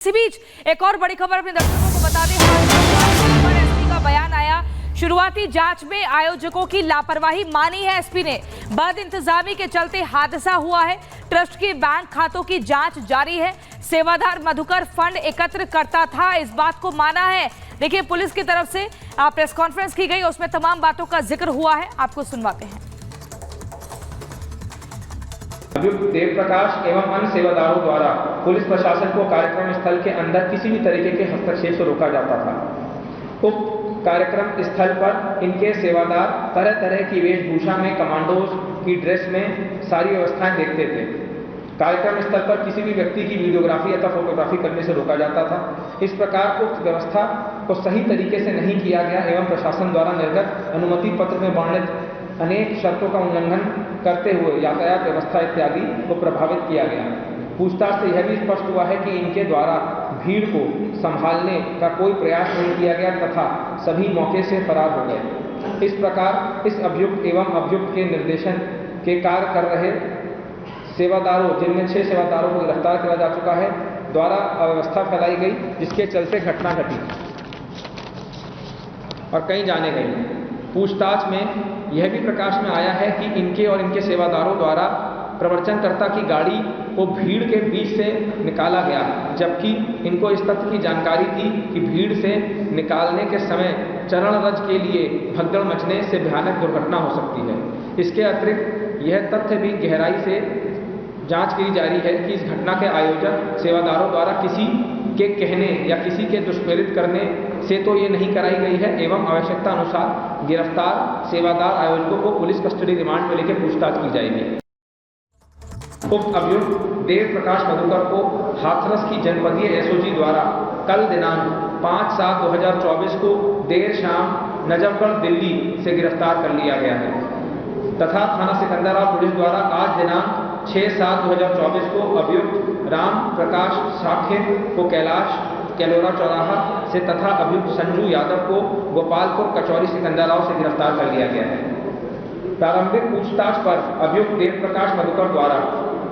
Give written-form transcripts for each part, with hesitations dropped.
इसी बीच एक और बड़ी खबर अपने दर्शकों को बता दें, एसपी का बयान आया। शुरुआती जांच में आयोजकों की लापरवाही मानी है एसपी ने। बद इंतजामी के चलते हादसा हुआ है। ट्रस्ट के बैंक खातों की जांच जारी है। सेवादार मधुकर फंड एकत्र करता था, इस बात को माना है। देखिए, पुलिस की तरफ से प्रेस कॉन्फ्रेंस की गई, उसमें तमाम बातों का जिक्र हुआ है, आपको सुनवाते हैं। अभियुक्त देव प्रकाश एवं अन्य सेवादारों द्वारा पुलिस प्रशासन को कार्यक्रम स्थल के अंदर किसी भी तरीके के हस्तक्षेप से रोका जाता था। उक्त कार्यक्रम स्थल पर इनके सेवादार तरह तरह की वेशभूषा में, कमांडोज की ड्रेस में सारी व्यवस्थाएं देखते थे। कार्यक्रम स्थल पर किसी भी व्यक्ति की वीडियोग्राफी अथवा फोटोग्राफी करने से रोका जाता था। इस प्रकार उक्त व्यवस्था को सही तरीके से नहीं किया गया एवं प्रशासन द्वारा निर्गत अनुमति पत्र में वर्णित अनेक शर्तों का उल्लंघन करते हुए यातायात व्यवस्था इत्यादि को प्रभावित किया गया। पूछताछ से यह भी स्पष्ट हुआ है कि इनके द्वारा भीड़ को संभालने का कोई प्रयास नहीं किया गया तथा सभी मौके से फरार हो गए। इस प्रकार इस अभियुक्त एवं अभियुक्त के निर्देशन के कार्य कर रहे सेवादारों, जिनमें 6 सेवादारों को गिरफ्तार किया जा चुका है, द्वारा अव्यवस्था फैलाई गई, जिसके चलते घटना घटी और कहीं जाने गई। पूछताछ में यह भी प्रकाश में आया है कि इनके और इनके सेवादारों द्वारा प्रवचनकर्ता की गाड़ी को भीड़ के बीच से निकाला गया, जबकि इनको इस तथ्य की जानकारी थी कि भीड़ से निकालने के समय चरण रज के लिए भगदड़ मचने से भयानक दुर्घटना हो सकती है। इसके अतिरिक्त यह तथ्य भी गहराई से जांच की जा रही है कि इस घटना के आयोजक सेवादारों द्वारा किसी के कहने या किसी के दुष्प्रेरित करने से तो ये नहीं कराई गई है एवं आवश्यकता अनुसार गिरफ्तार सेवादार आयोजकों को पुलिस कस्टडी रिमांड में लेकर पूछताछ की जाएगी। उक्त अभियुक्त देव प्रकाश मधुकर को हाथरस की जनपदीय एसओजी द्वारा कल दिनांक 5/7/2024 को देर शाम नजफगढ़ दिल्ली से गिरफ्तार कर लिया गया है तथा थाना सिकंदराबाद पुलिस द्वारा आज दिनांक 6/7/2024 को अभियुक्त राम प्रकाश साखेत को कैलोरा चौराहा से तथा अभियुक्त संजू यादव को गोपालपुर कचौरी सिकंदराबाद से गिरफ्तार कर लिया गया है। प्रारंभिक पूछताछ पर अभियुक्त देव प्रकाश मधुकर द्वारा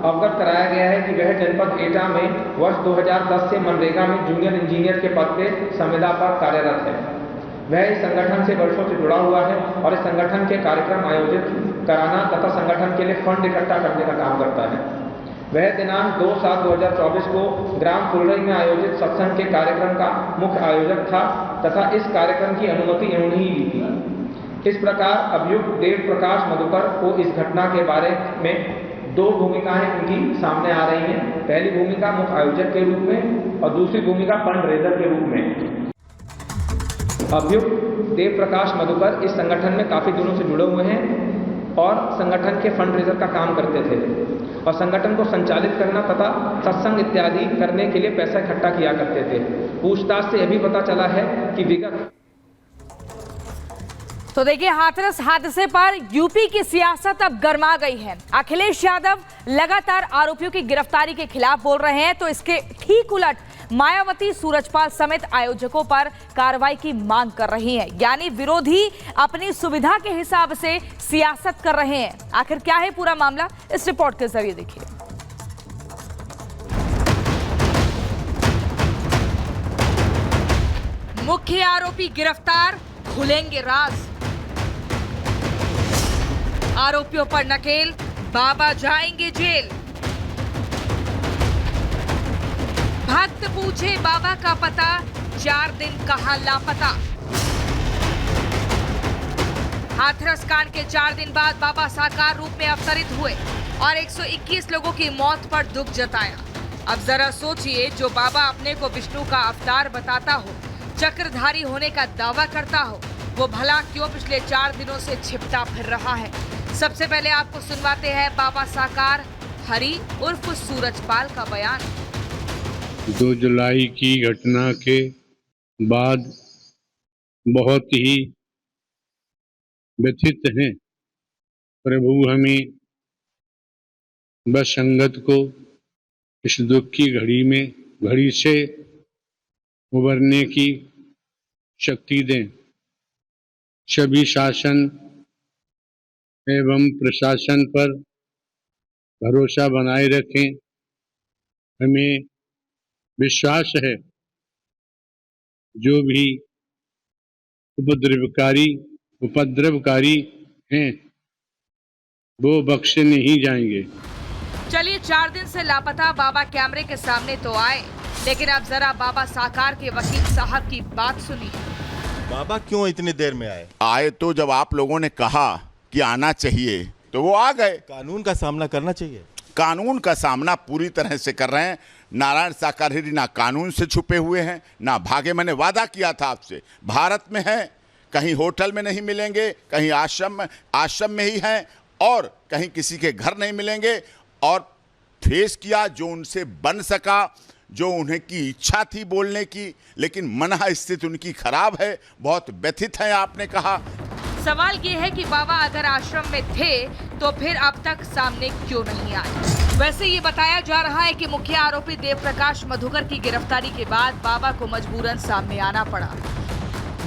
अवगत कराया गया है कि वह जनपद एटा में वर्ष 2010 से मनरेगा में जूनियर इंजीनियर के पद पे संविदा पर कार्यरत है। वह इस संगठन से वर्षों से जुड़ा हुआ है और इस संगठन के कार्यक्रम आयोजित कराना तथा संगठन के लिए फंड इकट्ठा करने का काम करता है। वह दिनांक 2/7/2024 को ग्राम फुलरई में आयोजित सत्संग के कार्यक्रम का मुख्य आयोजक था तथा इस कार्यक्रम की अनुमति इन्होंने ही ली थी। इस प्रकार अभियुक्त देव प्रकाश मधुकर को इस घटना के बारे में 2 भूमिकाएं उनकी सामने आ रही हैं। पहली भूमिका मुख्य आयोजक के रूप में और दूसरी भूमिका फंड रेजर के रूप में। अभियुक्त देव प्रकाश मधुकर इस संगठन में काफी दिनों से जुड़े हुए हैं और संगठन के फंड रेजर का काम करते थे और संगठन को संचालित करना तथा सत्संग इत्यादि करने के लिए पैसा इकट्ठा किया करते थे। पूछताछ से यह भी पता चला है कि विगत तो देखिए, हाथरस हादसे पर यूपी की सियासत अब गर्मा गई है। अखिलेश यादव लगातार आरोपियों की गिरफ्तारी के खिलाफ बोल रहे हैं, तो इसके ठीक उलट मायावती, सूरजपाल समेत आयोजकों पर कार्रवाई की मांग कर रही हैं। यानी विरोधी अपनी सुविधा के हिसाब से सियासत कर रहे हैं। आखिर क्या है पूरा मामला, इस रिपोर्ट के जरिए देखिए। मुख्य आरोपी गिरफ्तार, खुलेंगे राज। आरोपियों पर नकेल, बाबा जाएंगे जेल। भक्त पूछे बाबा का पता, 4 दिन कहा लापता। हाथरस कांड के 4 दिन बाद बाबा साकार रूप में अवतरित हुए और 121 लोगों की मौत पर दुख जताया। अब जरा सोचिए, जो बाबा अपने को विष्णु का अवतार बताता हो, चक्रधारी होने का दावा करता हो, वो भला क्यों पिछले 4 दिनों से छिपटा फिर रहा है। सबसे पहले आपको सुनवाते हैं बाबा साकार हरि उर्फ सूरजपाल का बयान। 2 जुलाई की घटना के बाद बहुत ही व्यथित हैं। प्रभु हमें बस संगत को इस दुख की घड़ी से उबरने की शक्ति दें। सभी शासन एवं प्रशासन पर भरोसा बनाए रखें। हमें विश्वास है जो भी उपद्रवकारी हैं वो बख्शे नहीं जाएंगे। चलिए 4 दिन से लापता बाबा कैमरे के सामने तो आए, लेकिन अब जरा बाबा साकार के वकील साहब की बात सुनिए। बाबा क्यों इतनी देर में आए तो जब आप लोगों ने कहा कि आना चाहिए तो वो आ गए। कानून का सामना करना चाहिए। कानून का सामना पूरी तरह से कर रहे हैं। नारायण साकार रेड्डी ना कानून से छुपे हुए हैं ना भागे। मैंने वादा किया था आपसे, भारत में हैं, कहीं होटल में नहीं मिलेंगे, कहीं आश्रम में ही हैं और कहीं किसी के घर नहीं मिलेंगे। और फेस किया जो उनसे बन सका, जो उन्हें की इच्छा थी बोलने की, लेकिन मन स्थिति उनकी खराब है, बहुत व्यथित है। आपने कहा सवाल ये है कि बाबा अगर आश्रम में थे तो फिर अब तक सामने क्यों नहीं आए। वैसे ये बताया जा रहा है कि मुख्य आरोपी देव प्रकाश मधुकर की गिरफ्तारी के बाद बाबा को मजबूरन सामने आना पड़ा।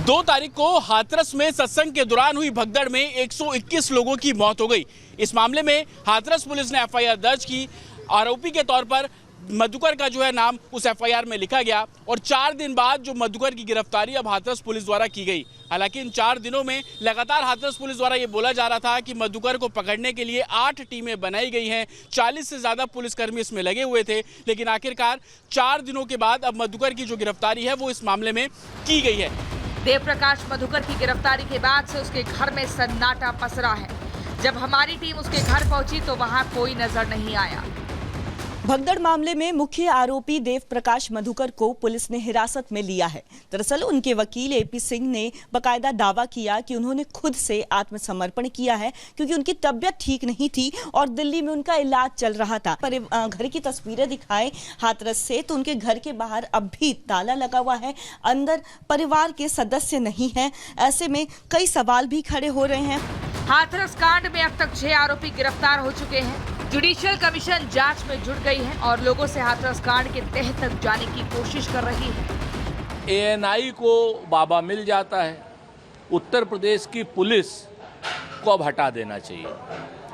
2 तारीख को हाथरस में सत्संग के दौरान हुई भगदड़ में 121 लोगों की मौत हो गई। इस मामले में हाथरस पुलिस ने एफआईआर दर्ज की। आरोपी के तौर पर मधुकर का जो है नाम उस एफआईआर में लिखा गया और 4 दिन बाद जो मधुकर की गिरफ्तारी अब हाथरस पुलिस द्वारा की गई। हालांकि इन 4 दिनों में लगातार हाथरस पुलिस द्वारा ये बोला जा रहा था कि मधुकर को पकड़ने के लिए 8 टीमें बनाई गई हैं, 40 से ज़्यादा पुलिसकर्मी इसमें लगे हुए थे। लेकिन आखिरकार 4 दिनों के बाद अब मधुकर की जो गिरफ्तारी है वो इस मामले में की गई है। देव प्रकाश मधुकर की गिरफ्तारी के बाद से उसके घर में सन्नाटा पसरा है। जब हमारी टीम उसके घर पहुंची तो वहां कोई नजर नहीं आया। भगदड़ मामले में मुख्य आरोपी देव प्रकाश मधुकर को पुलिस ने हिरासत में लिया है। दरअसल उनके वकील एपी सिंह ने बकायदा दावा किया कि उन्होंने खुद से आत्मसमर्पण किया है क्योंकि उनकी तबीयत ठीक नहीं थी और दिल्ली में उनका इलाज चल रहा था। पर घर की तस्वीरें दिखाएं हाथरस से तो उनके घर के बाहर अब भी ताला लगा हुआ है, अंदर परिवार के सदस्य नहीं है। ऐसे में कई सवाल भी खड़े हो रहे हैं। हाथरस कांड में अब तक 6 आरोपी गिरफ्तार हो चुके हैं। जुडिशियल कमीशन जांच में जुट गई है और लोगों से हाथरस कांड के तह तक जाने की कोशिश कर रही है। एएनआई को बाबा मिल जाता है। उत्तर प्रदेश की पुलिस को अब हटा देना चाहिए।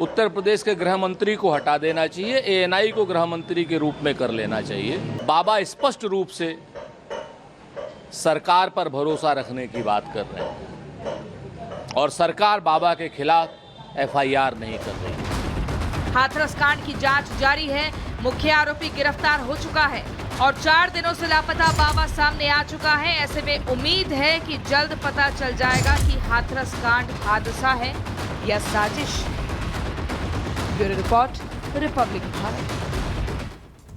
उत्तर प्रदेश के गृह मंत्री को हटा देना चाहिए। एएनआई को गृह मंत्री के रूप में कर लेना चाहिए। बाबा स्पष्ट रूप से सरकार पर भरोसा रखने की बात कर रहे हैं और सरकार बाबा के खिलाफ एफआईआर नहीं कर रही है। हाथरस कांड की जांच जारी है। मुख्य आरोपी गिरफ्तार हो चुका है और 4 दिनों से लापता बाबा सामने आ चुका है। ऐसे में उम्मीद है कि जल्द पता चल जाएगा कि हाथरस कांड हादसा है या साजिश। Bureau report, Republic Bharat.